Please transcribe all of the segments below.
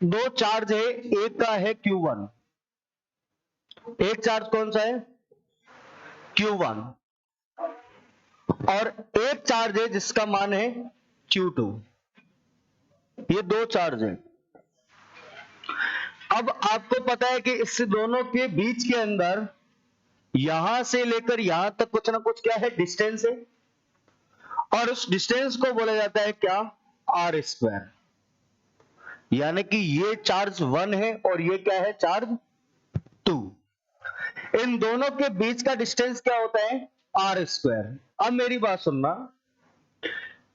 दो चार्ज है, एक का है Q1, एक चार्ज कौन सा है Q1, और एक चार्ज है जिसका मान है Q2। ये दो चार्ज है। अब आपको पता है कि इस दोनों के बीच के अंदर यहां से लेकर यहां तक कुछ ना कुछ क्या है, डिस्टेंस है, और उस डिस्टेंस को बोला जाता है क्या, R स्क्वायर। यानी कि ये चार्ज 1 है और ये क्या है, चार्ज 2। इन दोनों के बीच का डिस्टेंस क्या होता है, R स्क्वायर। अब मेरी बात सुनना,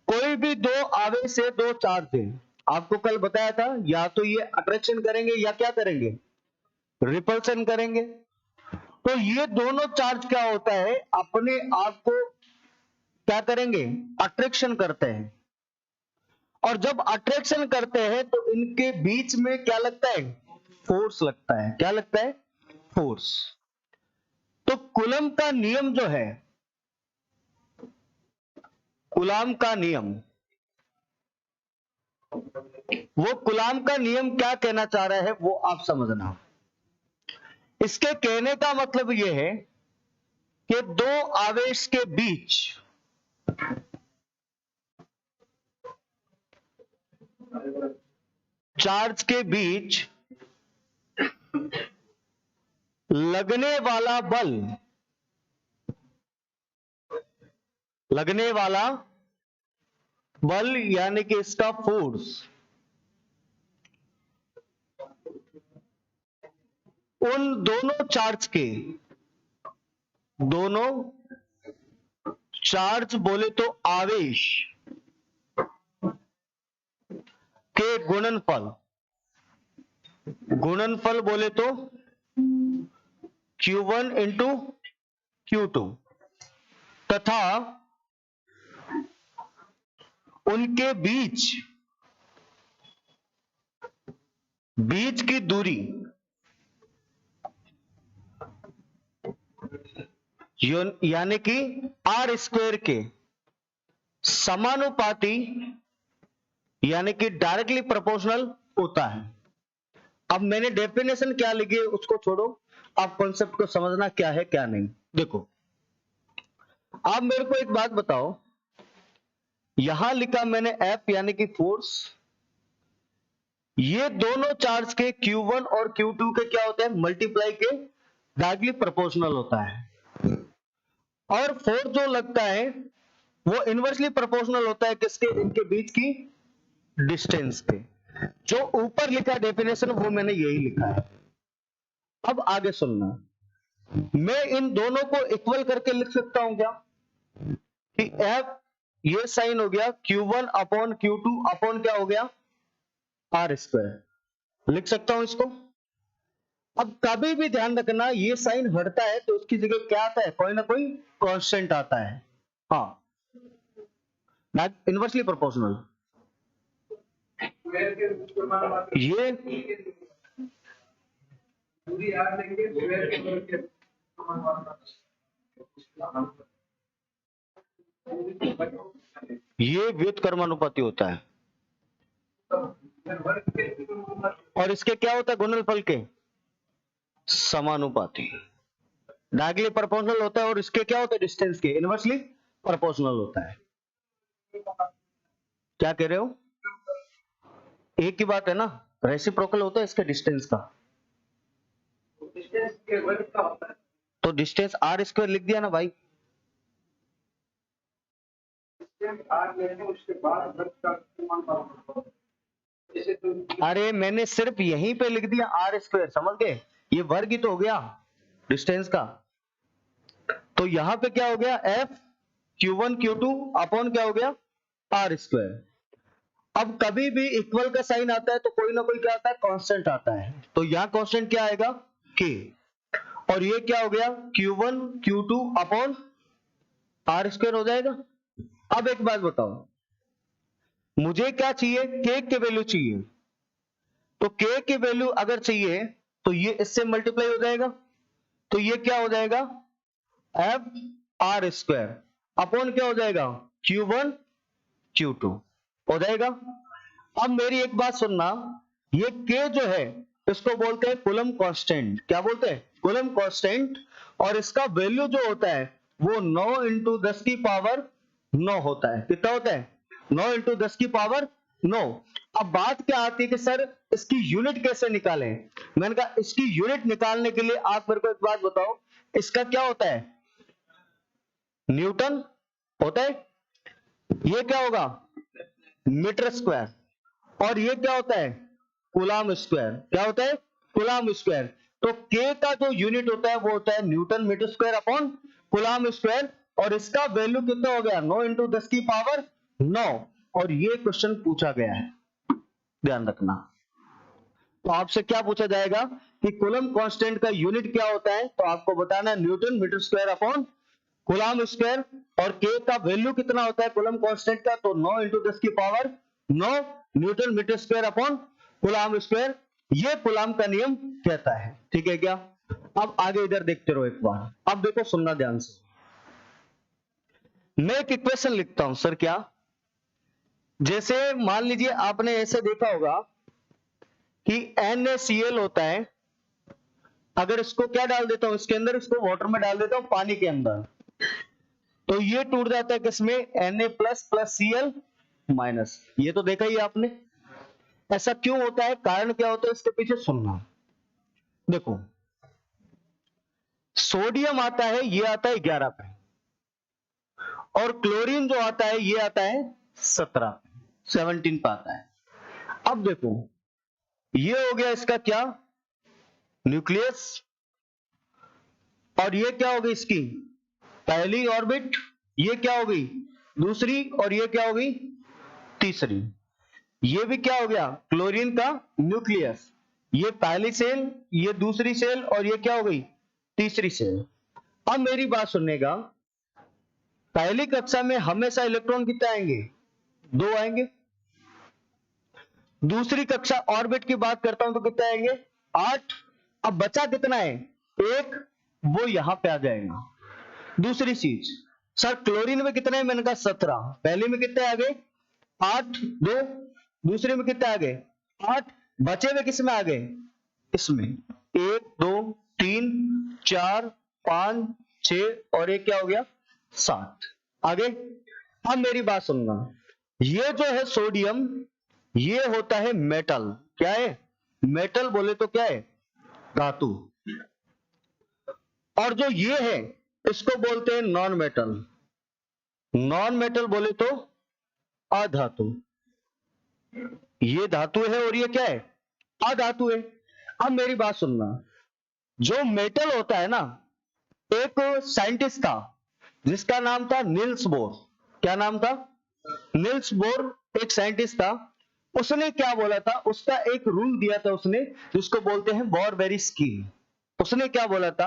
कोई भी दो आवेश से दो चार्ज है, आपको कल बताया था, या तो ये अट्रैक्शन करेंगे या क्या करेंगे, रिपल्सन करेंगे। तो ये दोनों चार्ज क्या होता है, अपने आप को क्या करेंगे, अट्रैक्शन करते हैं। और जब अट्रैक्शन करते हैं तो इनके बीच में क्या लगता है, फोर्स लगता है। क्या लगता है, फोर्स। तो कूलम का नियम जो है, कूलाम का नियम, वो कूलाम का नियम क्या कहना चाह रहा है वो आप समझना। इसके कहने का मतलब यह है कि दो आवेश के बीच चार्ज के बीच लगने वाला बल, लगने वाला बल यानी कि इसका फोर्स, उन दोनों चार्ज के, दोनों चार्ज बोले तो आवेश के गुणनफल, गुणनफल बोले तो Q1 इंटू Q2, तथा उनके बीच की दूरी यानी कि R स्क्वायर के समानुपाती यानी कि डायरेक्टली प्रोपोर्शनल होता है। अब मैंने डेफिनेशन क्या लिखी है उसको छोड़ो, आप कॉन्सेप्ट को समझना क्या है क्या नहीं। देखो, आप मेरे को एक बात बताओ, यहां लिखा मैंने F यानी कि फोर्स, ये दोनों चार्ज के Q1 और Q2 के क्या होते हैं, मल्टीप्लाई के डायरेक्टली प्रोपोर्शनल होता है। और फोर्स जो लगता है वो इनवर्सली प्रोपोर्शनल होता है किसके, इनके बीच की डिस्टेंस के। जो ऊपर लिखा डेफिनेशन वो मैंने यही लिखा है। अब आगे सुनना, मैं इन दोनों को इक्वल करके लिख सकता हूं क्या, कि F ये साइन हो गया Q1 अपॉन Q2 अपॉन क्या हो गया, R स्क्वायर। लिख सकता हूं इसको। अब कभी भी ध्यान रखना, ये साइन हटता है तो उसकी जगह क्या आता है, कोई ना कोई कांस्टेंट आता है। हाँ, इनवर्सली प्रोपोर्शनल। ये व्युत्क्रमानुपाती होता है। और इसके क्या होता है, गुणनफल के समानुपाती, डायरेक्टली प्रोपोर्शनल होता है। और इसके क्या होता है, डिस्टेंस के इनवर्सली प्रोपोर्शनल होता है। क्या कह रहे हो, एक ही बात है ना, रेसिप्रोकल होता है इसके डिस्टेंस का। तो डिस्टेंस R स्क्वायर लिख दिया ना भाई। अरे मैंने सिर्फ यहीं पे लिख दिया R स्क्वायर, समझ गए, ये वर्ग ही तो हो गया डिस्टेंस का। तो यहां पे क्या हो गया, F Q1 Q2 अपॉन क्या हो गया, R स्क्वायर। अब कभी भी इक्वल का साइन आता है तो कोई ना कोई क्या आता है, कांस्टेंट आता है। तो यहां कांस्टेंट क्या आएगा, K। और ये क्या हो गया, Q1 Q2 upon R square हो जाएगा। अब एक बात बताओ, मुझे क्या चाहिए, K की वैल्यू चाहिए। तो K की वैल्यू अगर चाहिए तो ये इससे मल्टीप्लाई हो जाएगा। तो ये क्या हो जाएगा, F R स्क्वायर अपॉन क्या हो जाएगा, Q1 Q2 हो जाएगा। अब मेरी एक बात सुनना, ये K जो है इसको बोलते हैं कूलम कांस्टेंट। क्या बोलते हैं? Coulomb constant. और इसका वैल्यू जो होता है वो 9 इंटू 10 की पावर 9 होता है। कितना होता है? 9 इंटू 10 की पावर 9। अब बात क्या आती है कि सर इसकी यूनिट कैसे निकालें? मैंने कहा इसकी यूनिट निकालने के लिए आप मेरे को एक बात बताओ, इसका क्या होता है? न्यूटन होता है। ये क्या होगा? Meter square. और ये क्या होता है? Coulomb square. क्या होता है? Coulomb square. तो K का जो यूनिट होता है वो होता है newton meter square upon coulomb square. और इसका वैल्यू कितना हो गया? 9 इंटू 10 की पावर 9। और ये क्वेश्चन पूछा गया है, ध्यान रखना। तो आपसे क्या पूछा जाएगा कि कूलम कांस्टेंट का यूनिट क्या होता है? तो आपको बताना है newton meter square upon coulomb square. और K का वैल्यू कितना होता है कूलम कांस्टेंट का? तो 9 इंटू 10 की power 9 newton meter square upon coulomb square. ये कूलम का नियम कहता है। ठीक है क्या? अब आगे इधर देखते रहो एक बार। अब देखो, सुनना ध्यान से। मैं एक इक्वेशन लिखता हूं सर। क्या? जैसे मान लीजिए आपने ऐसे देखा होगा कि NaCl होता है। अगर इसको क्या डाल देता हूं इसके अंदर, इसको वाटर में डाल देता हूं पानी के अंदर, तो ये टूट जाता है किसमें? Na plus plus Cl minus. ये तो देखा ही आपने। ऐसा क्यों होता है? कारण क्या होता है इसके पीछे? सुनना। देखो, सोडियम आता है, ये आता है 11 पे, और क्लोरीन जो आता है ये आता है 17 पे आता है। अब देखो, ये हो गया इसका क्या? न्यूक्लियस। और ये क्या होगी इसकी? पहली ऑर्बिट। ये क्या होगी? दूसरी। और ये क्या होगी? तीसरी। ये भी क्या हो गया? क्लोरीन का न्यूक्लियस। ये पहली सेल, ये दूसरी सेल, और ये क्या हो गई? तीसरी सेल। अब मेरी बात सुननेगा, पहली कक्षा में हमेशा इलेक्ट्रॉन कितने आएंगे? 2 आएंगे। दूसरी कक्षा ऑर्बिट की बात करता हूं तो कितने आएंगे? 8। अब बचा कितना है? 1। वो यहां पे आ जाएगा। दूसरी चीज, सर क्लोरीन में कितने हैं? मैंने कहा 17। पहले में कितने आ गए? 8। 2। दूसरे में कितने आ गए? 8। बचे हुए किस में आ गए? इसमें 1 2 3 4 5 6 और एक क्या हो गया? 7। आगे। अब मेरी बात सुनना, ये जो है सोडियम, ये होता है मेटल। क्या है? मेटल बोले तो क्या है? धातु। और जो ये है इसको बोलते हैं नॉन मेटल। नॉन मेटल बोले तो अधातु। ये धातु है और ये क्या है? अधातु है। अब मेरी बात सुनना, जो मेटल होता है ना, एक साइंटिस्ट था जिसका नाम था नील्स बोर। क्या नाम था? नील्स बोर एक साइंटिस्ट था। उसने क्या बोला था? उसका एक रूल दिया था उसने, जिसको बोलते हैं बोर-बेरी स्कीम। उसने क्या बोला था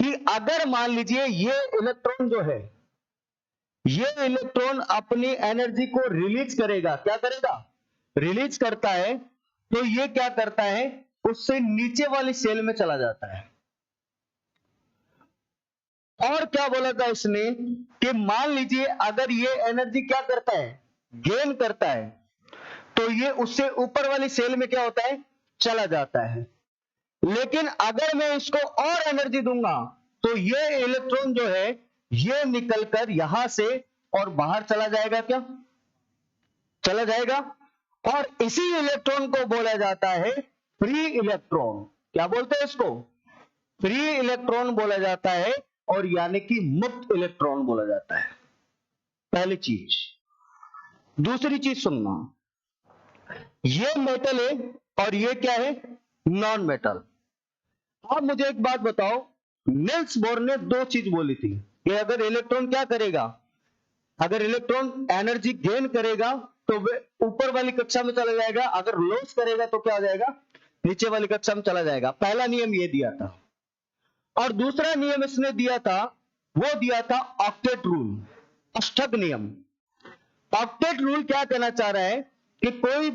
कि अगर मान लीजिए ये इलेक्ट्रॉन जो है, ये इलेक्ट्रॉन अपनी एनर्जी को रिलीज करेगा। क्या करेगा? रिलीज करता है। तो ये क्या करता है? उससे नीचे वाली सेल में चला जाता है। और क्या बोला था इसने कि मान लीजिए अगर ये एनर्जी क्या करता है? गेन करता है, तो ये उससे ऊपर वाली सेल में क्या होता है? चला जाता है। लेकिन अगर मैं इसको और एनर्जी दूंगा तो ये इलेक्ट्रॉन जो है ये निकलकर यहां से और बाहर चला जाएगा। क्या चला जाएगा? और इसी इलेक्ट्रॉन को बोला जाता है फ्री इलेक्ट्रॉन। क्या बोलते हैं इसको? फ्री इलेक्ट्रॉन बोला जाता है, और यानी कि मुक्त इलेक्ट्रॉन बोला जाता है। पहली चीज। दूसरी चीज सुनना, ये मेटल है और ये क्या है? Non metal. अब मुझे एक बात बताओ, नील्स बोर ने 2 चीज बोली थी कि अगर इलेक्ट्रॉन क्या करेगा, अगर इलेक्ट्रॉन एनर्जी गेन करेगा तो वे ऊपर वाली कक्षा में चला जाएगा, अगर लॉस करेगा तो क्या हो जाएगा? नीचे वाली कक्षा में चला जाएगा। पहला नियम ये दिया था। और दूसरा नियम इसने दिया था, वो दिया था ऑक्टेट रूल, अष्टक नियम। ऑक्टेट रूल क्या कहना चाह रहा है कि कोई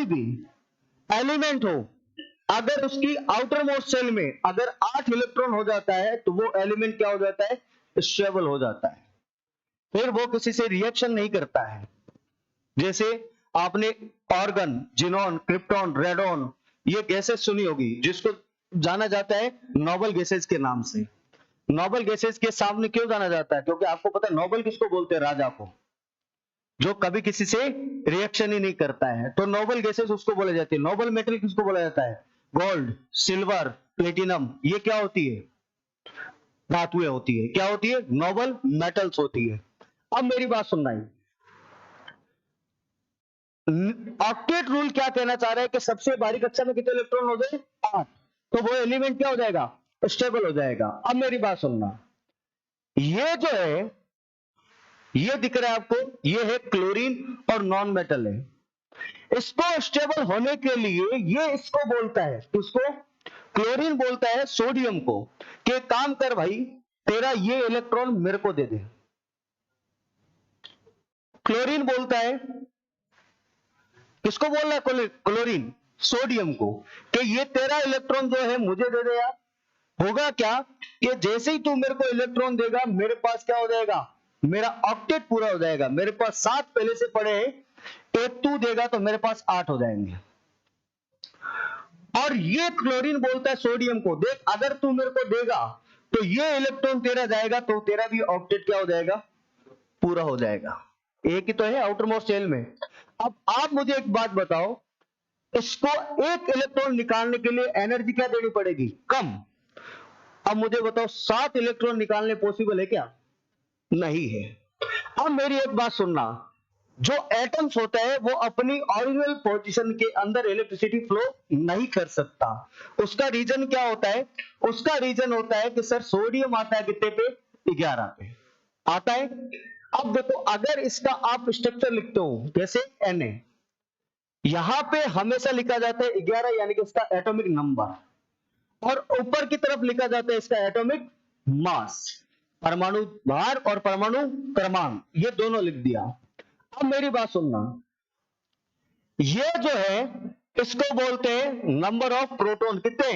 भी एलिमेंट हो, अगर उसकी आउटर मोस्ट सेल में अगर 8 इलेक्ट्रॉन हो जाता है तो वो एलिमेंट क्या हो जाता है? स्टेबल हो जाता है। फिर वो किसी से रिएक्शन नहीं करता है। जैसे आपने ऑर्गन, जिनॉन, क्रिप्टॉन, रेडॉन, ये गैसेस सुनी होगी, जिसको जाना जाता है नोबल गैसेस के नाम से। नोबल गैसेस के सामने क्यों जाना जाता है? क्योंकि आपको पता है नोबल किसको बोलते हैं? राजा को, जो कभी किसी से रिएक्शन ही नहीं करता है, तो नोबल गैसेस उसको बोले जाते हैं। नोबल मेटल किसको बोला जाता है? गोल्ड, सिल्वर, प्लेटिनम, ये क्या होती है? धातुएं होती है। क्या होती है? नोबल मेटल्स होती है। अब मेरी बात सुनना है, ऑक्टेट रूल क्या कहना चाह रहा है कि सबसे बारीक कक्षा में कितने इलेक्ट्रॉन हो गए? 8। तो वो एलिमेंट क्या हो जाएगा? स्टेबल हो जाएगा। अब मेरी बात सुनना, ये जो है, ये दिख रहा है आपको, ये है क्लोरीन और नॉन मेटल है। इसको स्टेबल होने के लिए ये इसको बोलता है, उसको क्लोरीन बोलता है सोडियम को कि काम कर भाई, तेरा ये इलेक्ट्रॉन मेरे को दे दे। क्लोरीन बोलता है, किसको बोल रहा है? क्लोरीन सोडियम को, कि ये तेरा इलेक्ट्रॉन जो है मुझे दे दे यार। होगा क्या कि जैसे ही तू मेरे को इलेक्ट्रॉन देगा, मेरे पास क्या हो जाएगा? मेरा ऑक्टेट पूरा हो जाएगा। मेरे पास 7 पहले से पड़े हैं, एक तू देगा तो मेरे पास 8 हो जाएंगे। और ये क्लोरीन बोलता है सोडियम को, देख अगर तू मेरे को देगा तो ये इलेक्ट्रॉन तेरा जाएगा, तो तेरा भी ऑक्टेट क्या हो जाएगा? पूरा हो जाएगा। एक ही तो है आउटर मोस्ट शेल में। अब आप मुझे एक बात बताओ, इसको एक इलेक्ट्रॉन निकालने के लिए एनर्जी क्या देनी पड़ेगी? कम। अब मुझे बताओ 7 इलेक्ट्रॉन निकालने पॉसिबल है क्या? नहीं है। अब मेरी एक बात सुनना, जो एटम्स होता है वो अपनी ओरिजिनल पोजीशन के अंदर इलेक्ट्रिसिटी फ्लो नहीं कर सकता। उसका रीजन क्या होता है? उसका रीजन होता है कि सर सोडियम आता है कितने पे? 11 पे आता है। अब देखो, अगर इसका आप स्ट्रक्चर लिखते हो जैसे Na, यहां पे हमेशा लिखा जाता है 11, यानी कि इसका एटॉमिक नंबर, और ऊपर की तरफ लिखा जाता है इसका एटॉमिक मास, परमाणु भार और परमाणु क्रमांक, ये दोनों लिख दिया। अब मेरी बात सुनना, ये जो है इसको बोलते हैं नंबर ऑफ प्रोटॉन, कितने?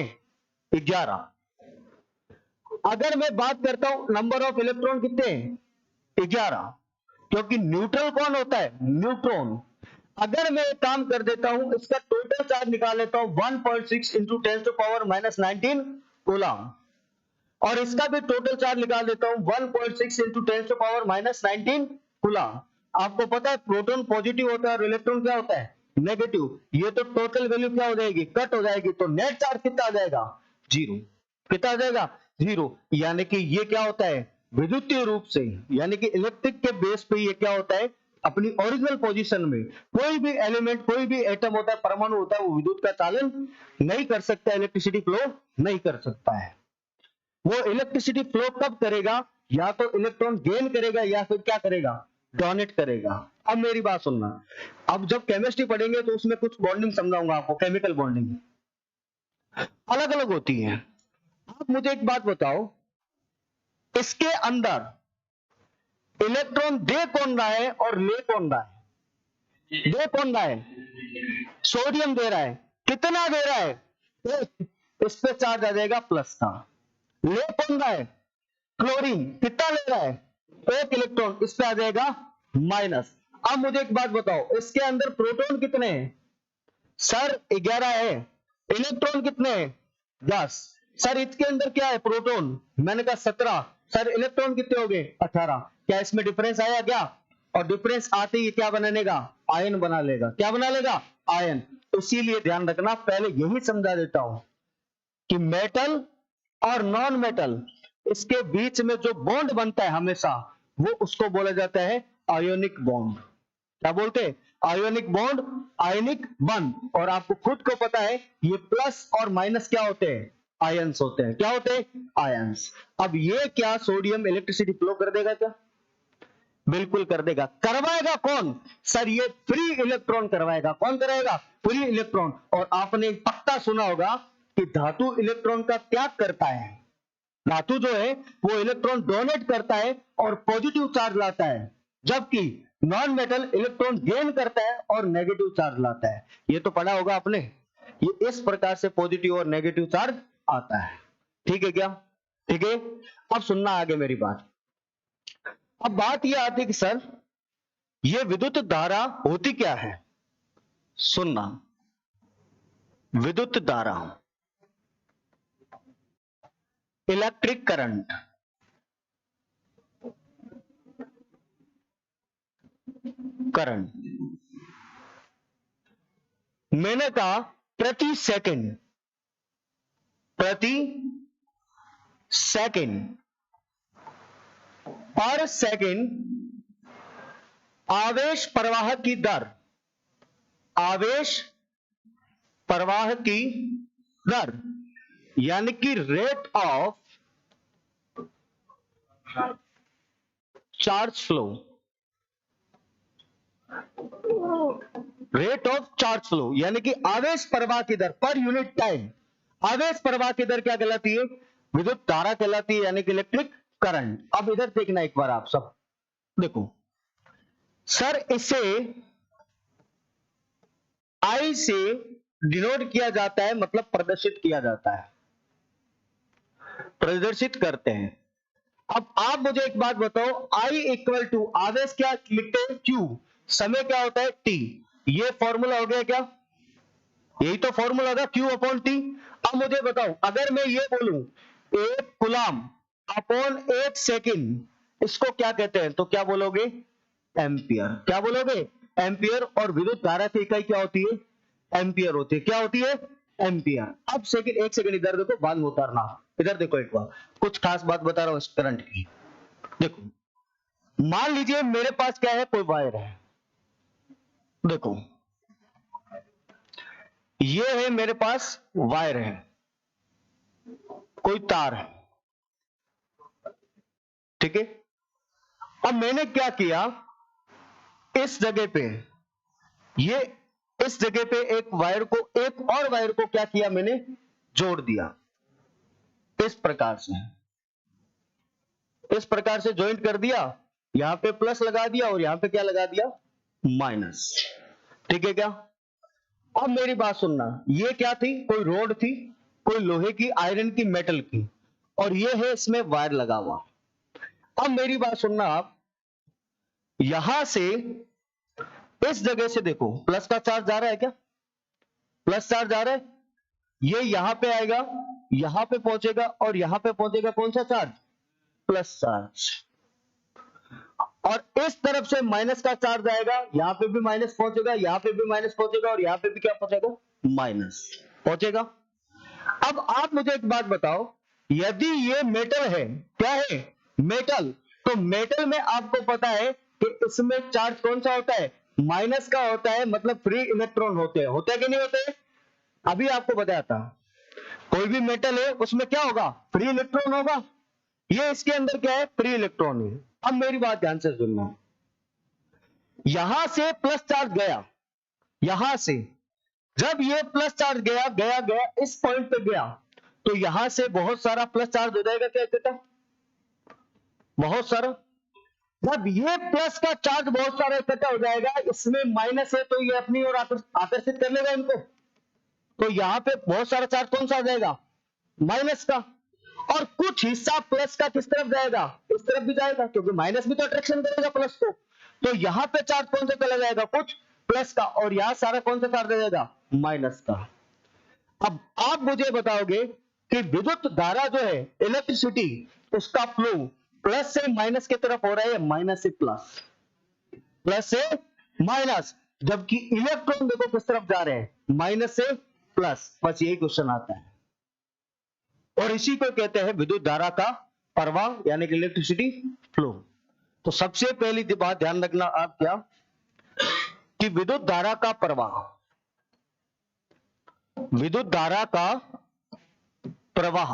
11। अगर मैं बात करता हूं नंबर ऑफ इलेक्ट्रॉन, कितने? 11, क्योंकि न्यूट्रल कौन होता है? न्यूट्रॉन। अगर मैं एक काम कर देता हूं, इसका टोटल चार्ज निकाल लेता हूं 1.6 इंटू 10⁻⁻19 कूलम, और इसका भी टोटल चार्ज निकाल देता हूं 1.6 इंटू 10⁻⁻19 कूलम। आपको पता है प्रोटॉन पॉजिटिव होता है और इलेक्ट्रॉन क्या होता है? नेगेटिव। ये तो टोटल वैल्यू क्या हो जाएगी? कट हो जाएगी। तो नेट चार्ज कितना आ जाएगा? 0। कितना आ जाएगा? 0। यानी कि ये क्या होता है? विद्युतीय रूप से, यानी कि इलेक्ट्रिक के बेस पे ये क्या होता है? अपनी ओरिजिनल पोजीशन में कोई भी एलिमेंट, कोई भी एटम होता है, परमाणु होता है, वो विद्युत का चालन नहीं कर सकता, इलेक्ट्रिसिटी फ्लो नहीं कर सकता है। वो इलेक्ट्रिसिटी फ्लो कब करेगा? या तो इलेक्ट्रॉन गेन करेगा या फिर क्या करेगा? डोनेट करेगा। अब मेरी बात सुनना, अब जब केमिस्ट्री पढ़ेंगे तो उसमें कुछ बॉन्डिंग समझाऊंगा आपको, केमिकल बॉन्डिंग अलग अलग होती है। आप मुझे एक बात बताओ, इसके अंदर इलेक्ट्रॉन दे कौन रहा है और ले कौन रहा है? दे कौन रहा है? सोडियम दे रहा है। कितना दे रहा है? इस पे चार्ज आ जाएगा प्लस का। ले कौन रहा है? क्लोरीन। कितना ले रहा है? 1 इलेक्ट्रॉन। इस पे आ जाएगा माइनस। अब मुझे एक बात बताओ, इसके अंदर प्रोटॉन कितने हैं? सर 11 है। इलेक्ट्रॉन कितने हैं? 10। सर इसके अंदर क्या है? प्रोटॉन। मैंने कहा 17। सर इलेक्ट्रॉन कितने हो गए? 18। क्या इसमें डिफरेंस आया क्या? और डिफरेंस आते ही क्या बना लेगा? आयन बना लेगा। क्या बना लेगा? आयन। इसीलिए ध्यान रखना, पहले यही समझा देता हूं कि मेटल और नॉन मेटल, इसके बीच में जो बॉन्ड बनता है हमेशा, वो उसको बोला जाता है आयोनिक बॉन्ड। क्या बोलते हैं? आयोनिक बॉन्ड, आयनिक बंध। और आपको खुद को पता है ये प्लस और माइनस क्या होते हैं? आयंस होते हैं। क्या होते हैं? आयंस। अब ये क्या सोडियम इलेक्ट्रिसिटी फ्लो कर देगा क्या? बिल्कुल कर देगा। करवाएगा कौन? सर ये फ्री इलेक्ट्रॉन करवाएगा। कौन कराएगा? Free electron. और आपने पक्का सुना होगा कि धातु इलेक्ट्रॉन का त्याग करता है। धातु जो है वो इलेक्ट्रॉन डोनेट करता है और पॉजिटिव चार्ज लाता है, जबकि नॉन मेटल इलेक्ट्रॉन गेन करता है और नेगेटिव चार्ज लाता है। ये तो पढ़ा होगा आपने। ये इस प्रकार से पॉजिटिव और नेगेटिव चार्ज आता है। ठीक है क्या? ठीक है। अब सुनना आगे मेरी बात। अब बात यह आती है कि सर ये विद्युत धारा होती क्या है? सुनना, विद्युत धारा, इलेक्ट्रिक करंट, करंट, मैंने कहा प्रति सेकंड पर सेकंड आवेश प्रवाह की दर, आवेश प्रवाह की दर यानी कि rate of charge flow, rate of charge flow यानी कि आवेश प्रवाह की दर पर यूनिट टाइम, आवेश प्रवाह की दर क्या कहलाती है? विद्युत धारा कहलाती है, यानी कि इलेक्ट्रिक करंट। अब इधर देखना एक बार आप सब, देखो सर, इसे आई से डिनोट किया जाता है, मतलब प्रदर्शित किया जाता है, प्रदर्शित करते हैं। अब आप मुझे एक बात बताओ, आई इक्वल टू आवेश क्या लिखते हैं? क्यू, समय क्या होता है? टी। ये फॉर्मूला हो गया क्या? यही तो फॉर्मूला होगा, क्यू अपॉन टी। अब मुझे बताओ, अगर मैं ये बोलूं 1 कूलम अपॉन 1 सेकंड, इसको क्या कहते हैं? तो क्या बोलोगे? एम्पियर। क्या बोलोगे? एम्पियर। और विद्युत धारा की इकाई क्या होती है? एम्पियर होती है। क्या होती है? एम्पियर। अब सेकंड, 1 सेकंड इधर देखो, बाद में उतारना। इधर देखो एक बार, कुछ खास बात बता रहा हूं इस करंट की। देखो, मान लीजिए मेरे पास क्या है? कोई वायर है। देखो, ये है मेरे पास वायर है, कोई तार है, ठीक है। अब मैंने क्या किया, इस जगह पे, ये इस जगह पे एक वायर को, एक और वायर को क्या किया मैंने? जोड़ दिया। इस प्रकार से, इस प्रकार से ज्वाइंट कर दिया। यहां पे प्लस लगा दिया और यहां पे क्या लगा दिया? माइनस। ठीक है क्या? अब मेरी बात सुनना, ये क्या थी? कोई रोड थी, कोई लोहे की, आयरन की, मेटल की, और ये है इसमें वायर लगा हुआ। अब मेरी बात सुनना आप, यहां से इस जगह से देखो, प्लस का चार्ज जा रहा है क्या? प्लस चार्ज आ रहा है, ये यहां पे आएगा, यहां पे पहुंचेगा, और यहां पे पहुंचेगा कौन सा चार्ज? Plus charge. और इस तरफ से माइनस का चार्ज आएगा, यहां पे भी माइनस पहुंचेगा, यहां पे भी माइनस पहुंचेगा, और यहां पे भी क्या पहुंचेगा? माइनस पहुंचेगा। अब आप मुझे एक बात बताओ, यदि ये मेटल है, क्या है? मेटल। तो मेटल में आपको पता है कि इसमें चार्ज कौन सा होता है? माइनस का होता है, मतलब फ्री इलेक्ट्रॉन होते हैं। होते हैं कि नहीं होते? अभी आपको बताया था, कोई भी मेटल है उसमें क्या होगा? फ्री इलेक्ट्रॉन होगा। ये इसके अंदर क्या है? फ्री इलेक्ट्रॉन है। अब मेरी बात ध्यान से सुनना, यहां से प्लस चार्ज गया, यहां से जब ये प्लस चार्ज गया गया गया इस पॉइंट पे गया, तो यहां से बहुत सारा प्लस चार्ज हो जाएगा। क्या कहता? बहुत सारा। जब ये प्लस का चार्ज बहुत सारा इकट्ठा हो जाएगा, इसमें माइनस है तो ये अपनी ओर आकर्षित कर लेगा इनको, तो यहां पे बहुत सारा चार्ज कौन सा आ जाएगा? माइनस का। और कुछ हिस्सा प्लस का किस तरफ जाएगा? इस तरफ भी जाएगा, क्योंकि माइनस भी तो अट्रैक्शन करेगा प्लस को। तो यहां पे चार्ज कौन सा चला जाएगा? कुछ प्लस का, और यहां सारा कौन सा चार्ज आ जाएगा? माइनस का। अब आप मुझे बताओगे कि विद्युत धारा जो है, इलेक्ट्रिसिटी, उसका फ्लो प्लस से माइनस की तरफ हो रहा है, माइनस से प्लस, प्लस से माइनस, जबकि इलेक्ट्रॉन देखो किस तरफ जा रहे हैं? माइनस से प्लस। बस यही क्वेश्चन आता है, और इसी को कहते हैं विद्युत धारा का प्रवाह, यानी कि इलेक्ट्रिसिटी फ्लो। तो सबसे पहली बात ध्यान रखना आप, क्या कि विद्युत धारा का प्रवाह, विद्युत धारा का प्रवाह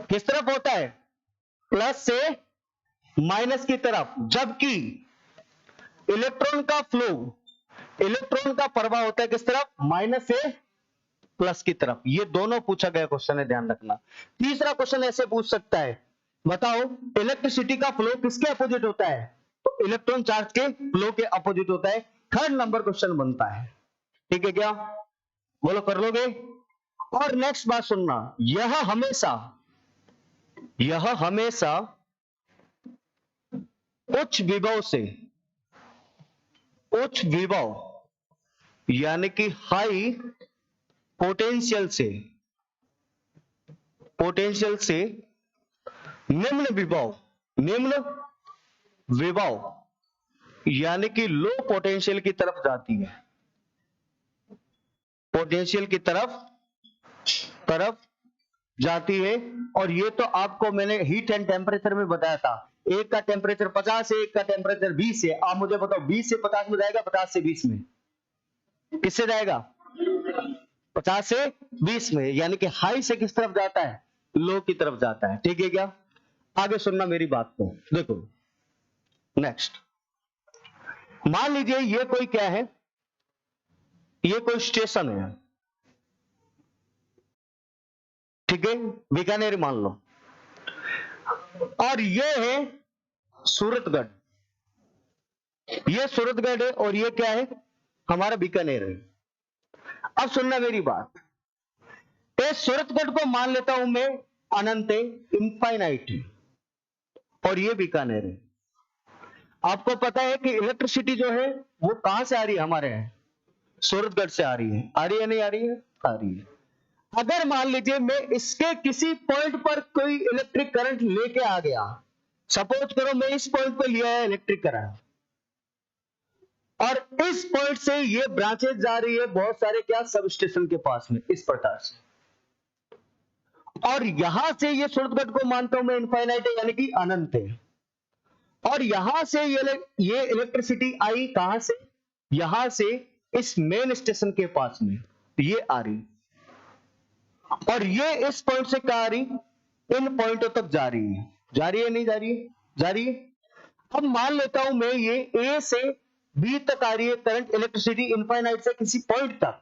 किस तरफ होता है? प्लस से माइनस की तरफ, जबकि इलेक्ट्रॉन का फ्लो, इलेक्ट्रॉन का प्रवाह होता है किस तरफ? माइनस से प्लस की तरफ। ये दोनों पूछा गया क्वेश्चन है, ध्यान रखना। तीसरा क्वेश्चन ऐसे पूछ सकता है, बताओ इलेक्ट्रिसिटी का फ्लो किसके अपोजिट होता है? तो इलेक्ट्रॉन चार्ज के फ्लो के अपोजिट होता है। थर्ड नंबर क्वेश्चन बनता है। ठीक है क्या? बोलो, कर लोगे? और नेक्स्ट बात सुनना, यह हमेशा उच्च विभव से, उच्च विभव यानी कि हाई पोटेंशियल से निम्न विभव यानी कि लो पोटेंशियल की तरफ जाती है, पोटेंशियल की तरफ जाती है। और ये तो आपको मैंने हीट एंड टेम्परेचर में बताया था, एक का टेम्परेचर 50 है, एक का टेम्परेचर 20 है। आप मुझे बताओ 20 से 50 में जाएगा, 50 से 20 में, किससे जाएगा? 50 से 20 में, यानी कि हाई से किस तरफ जाता है? लो की तरफ जाता है। ठीक है क्या? आगे सुनना मेरी बात को, देखो नेक्स्ट। मान लीजिए ये कोई क्या है, ये कोई स्टेशन है, ठीक है, बीकानेर मान लो, और ये है सूरतगढ़, ये सूरतगढ़ है और ये क्या है? हमारा बीकानेर है। अब सुनना मेरी बात, इस सूरतगढ़ को मान लेता हूं मैं अनंत है, इनफाइनाइट है, और ये बीकानेर है। आपको पता है कि इलेक्ट्रिसिटी जो है वो कहां से आ रही है? हमारे यहाँ सूरतगढ़ से आ रही है। आ रही है नहीं आ रही है? आ रही है। अगर मान लीजिए मैं इसके किसी पॉइंट पर कोई इलेक्ट्रिक करंट लेके आ गया, सपोज करो मैं इस पॉइंट पर लिया है इलेक्ट्रिक करंट, और इस पॉइंट से ये ब्रांचेज जा रही है बहुत सारे क्या सब स्टेशन के पास में, इस प्रकार से, और यहां से ये सूरतगढ़ को मानता हूं मैं इनफाइनाइट है, यानी कि अनंत है, और यहां से ये इलेक्ट्रिसिटी आई कहां से? यहां से इस मेन स्टेशन के पास में ये आ रही, और ये इस पॉइंट से कहां आ रही? इन पॉइंटों तक जा रही है। जा रही है नहीं जा रही है? जा रही है। अब मान लेता हूं मैं ये ए से बी तक आ रही है करंट इलेक्ट्रिसिटी इनफाइनाइट से किसी पॉइंट तक,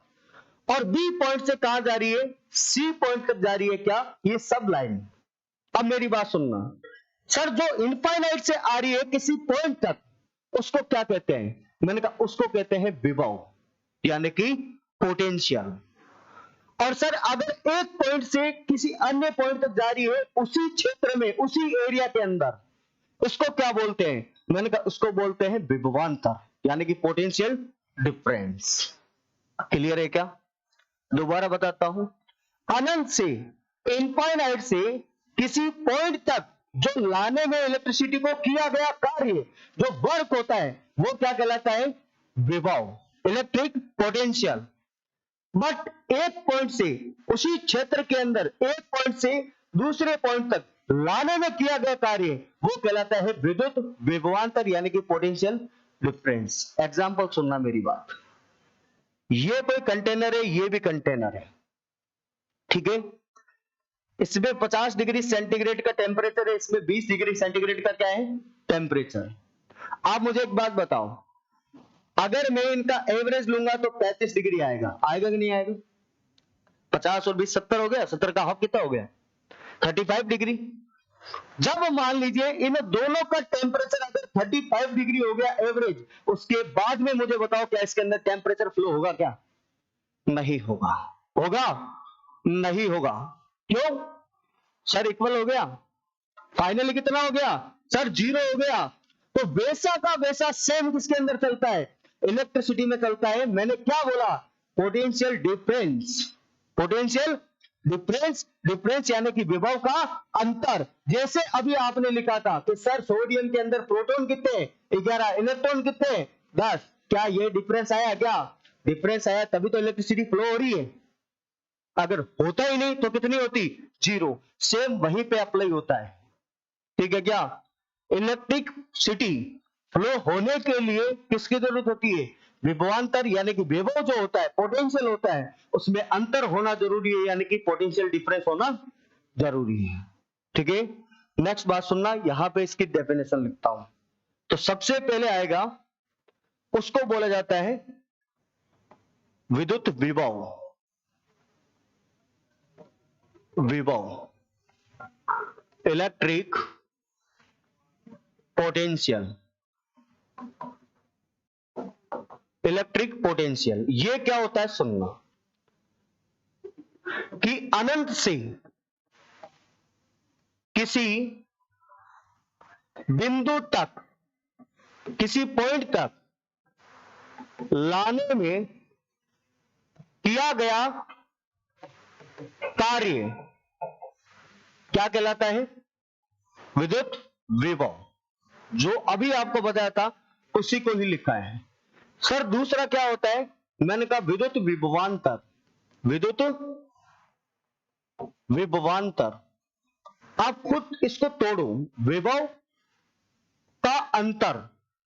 और बी पॉइंट से कहां जा रही है? सी पॉइंट तक जा रही है क्या? ये सब लाइन। अब मेरी बात सुनना सर, जो इनफाइनाइट से आ रही है किसी पॉइंट तक, उसको क्या कहते हैं? मैंने कहा उसको कहते हैं विभव, यानी कि पोटेंशियल। और सर अगर एक पॉइंट से किसी अन्य पॉइंट तक जा रही है उसी क्षेत्र में, उसी एरिया के अंदर, उसको क्या बोलते हैं? मैंने कहा उसको बोलते हैं विभवांतर, यानी कि पोटेंशियल डिफरेंस। क्लियर है क्या? दोबारा बताता हूं, अनंत से, इनफाइनाइट से किसी पॉइंट तक जो लाने में इलेक्ट्रिसिटी को किया गया कार्य, जो वर्क होता है, वो क्या कहलाता है? विभव, इलेक्ट्रिक पोटेंशियल। बट एक पॉइंट से, उसी क्षेत्र के अंदर एक पॉइंट से दूसरे पॉइंट तक लाने में किया गया कार्य, वो कहलाता है विद्युत विभवांतर, यानी कि पोटेंशियल डिफरेंस। एग्जांपल सुनना मेरी बात, ये कोई कंटेनर है, ये भी कंटेनर है, ठीक है, इसमें 50 डिग्री सेंटीग्रेड का टेम्परेचर है, इसमें 20 डिग्री सेंटीग्रेड का क्या है? टेम्परेचर। आप मुझे एक बात बताओ, अगर मैं इनका एवरेज लूंगा तो 35 डिग्री आएगा, आएगा कि नहीं आएगा? 50 और 20 70 हो गया, 70 का हाफ कितना हो गया? 35 डिग्री। जब मान लीजिए इन दोनों का टेम्परेचर अगर 35 डिग्री हो गया एवरेज, उसके बाद में मुझे बताओ क्या इसके अंदर टेम्परेचर फ्लो होगा क्या? नहीं होगा। होगा? नहीं होगा। क्यों सर? इक्वल हो गया, फाइनली कितना हो गया सर? 0 हो गया। तो वैसा का वैसा सेम किसके अंदर चलता है? इलेक्ट्रिसिटी में चलता है। मैंने क्या बोला? Potential difference. Potential difference, difference यानी कि विभव का अंतर। जैसे अभी आपने लिखा था कि सर सोडियम के अंदर प्रोटॉन कितने? 11, इलेक्ट्रॉन कितने? 10। क्या ये डिफरेंस आया? क्या डिफरेंस आया? तभी तो इलेक्ट्रिसिटी फ्लो हो रही है। अगर होता ही नहीं तो कितनी होती? 0। सेम वहीं पे अप्लाई होता है, ठीक है क्या? इलेक्ट्रिक सिटी फ्लो होने के लिए किसकी जरूरत होती है? विभवांतर, यानी कि विभव जो होता है, पोटेंशियल होता है, उसमें अंतर होना जरूरी है, यानी कि पोटेंशियल डिफरेंस होना जरूरी है, ठीक है। नेक्स्ट बात सुनना, यहां पे इसकी डेफिनेशन लिखता हूं। तो सबसे पहले आएगा, उसको बोला जाता है विद्युत विभव। विभव, इलेक्ट्रिक पोटेंशियल। इलेक्ट्रिक पोटेंशियल ये क्या होता है? सुनना कि अनंत से किसी बिंदु तक, किसी पॉइंट तक लाने में किया गया कार्य क्या कहलाता है? विद्युत विभव। जो अभी आपको बताया था उसी को ही लिखा है। सर दूसरा क्या होता है? मैंने कहा विद्युत विभवांतर। विद्युत विभवांतर, आप खुद इसको तोड़ो। विभव का अंतर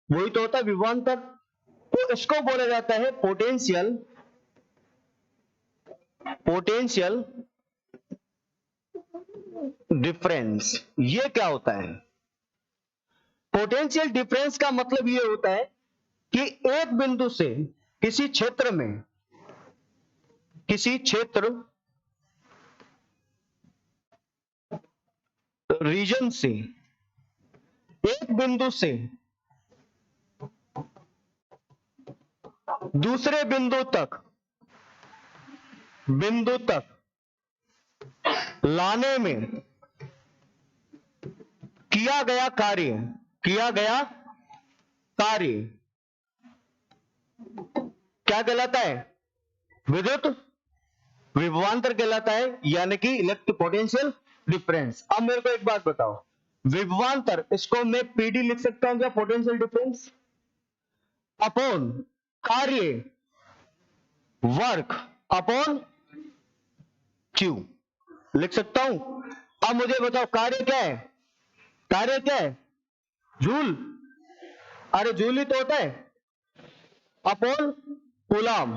वही तो होता है विभवांतर। तो इसको बोला जाता है पोटेंशियल, पोटेंशियल डिफरेंस। ये क्या होता है? पोटेंशियल डिफरेंस का मतलब ये होता है कि एक बिंदु से किसी क्षेत्र में, किसी क्षेत्र रीजन से, एक बिंदु से दूसरे बिंदु तक लाने में किया गया कार्य, किया गया कार्य क्या कहलाता है? विद्युत विभवांतर कहलाता है, यानी कि इलेक्ट्रिक पोटेंशियल डिफरेंस। अब मेरे को एक बात बताओ, विभवांतर इसको मैं पीडी लिख सकता हूं क्या? पोटेंशियल डिफरेंस अपॉन कार्य वर्क अपॉन क्यू लिख सकता हूं। अब मुझे बताओ कार्य क्या है? कार्य क्या है? जूल। अरे जूल ही तो होता है, upon coulomb,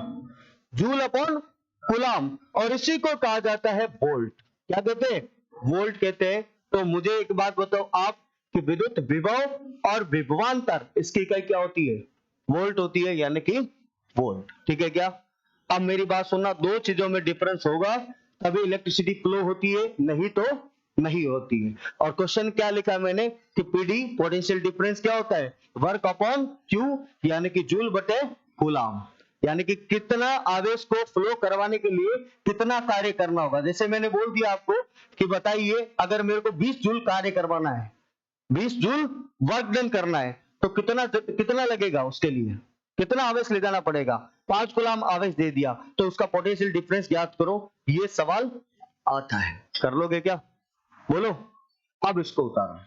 joule upon coulomb. और इसी को कहा जाता है वोल्ट। क्या कहते हैं? वोल्ट कहते हैं। तो मुझे एक बात बताओ आप कि विद्युत विभव और विभवांतर इसकी इकाई क्या होती है? वोल्ट होती है, यानी कि वोल्ट। ठीक है क्या? अब मेरी बात सुनना, दो चीजों में डिफरेंस होगा तभी इलेक्ट्रिसिटी फ्लो होती है, नहीं तो नहीं होती है। और क्वेश्चन क्या लिखा है मैंने कि पीडी पोटेंशियल डिफरेंस क्या होता है? वर्क अपॉन क्यू, यानी कि जूल बटे कूलाम। यानी कि कितना आवेश को फ्लो करवाने के लिए कितना कार्य करना होगा। जैसे मैंने बोल दिया आपको कि बताइए अगर मेरे को 20 जूल कार्य करवाना है, 20 जूल वर्क डन करना है, तो कितना कितना लगेगा? उसके लिए कितना आवेश ले जाना पड़ेगा? 5 कूलाम आवेश दे दिया, तो उसका पोटेंशियल डिफरेंस ज्ञात करो। ये सवाल आता है, कर लोगे क्या? बोलो। अब इसको उतारो,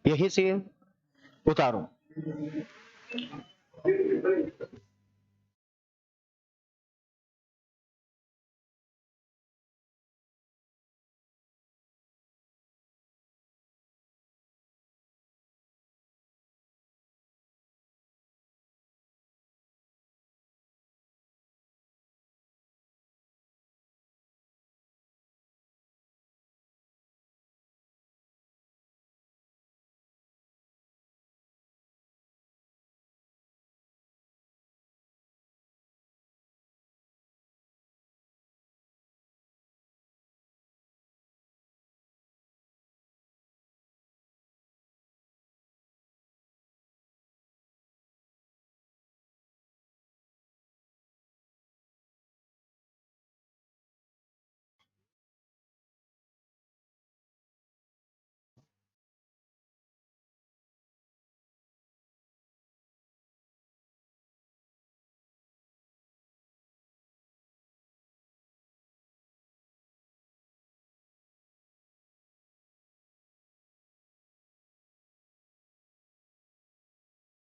यही से उतारो।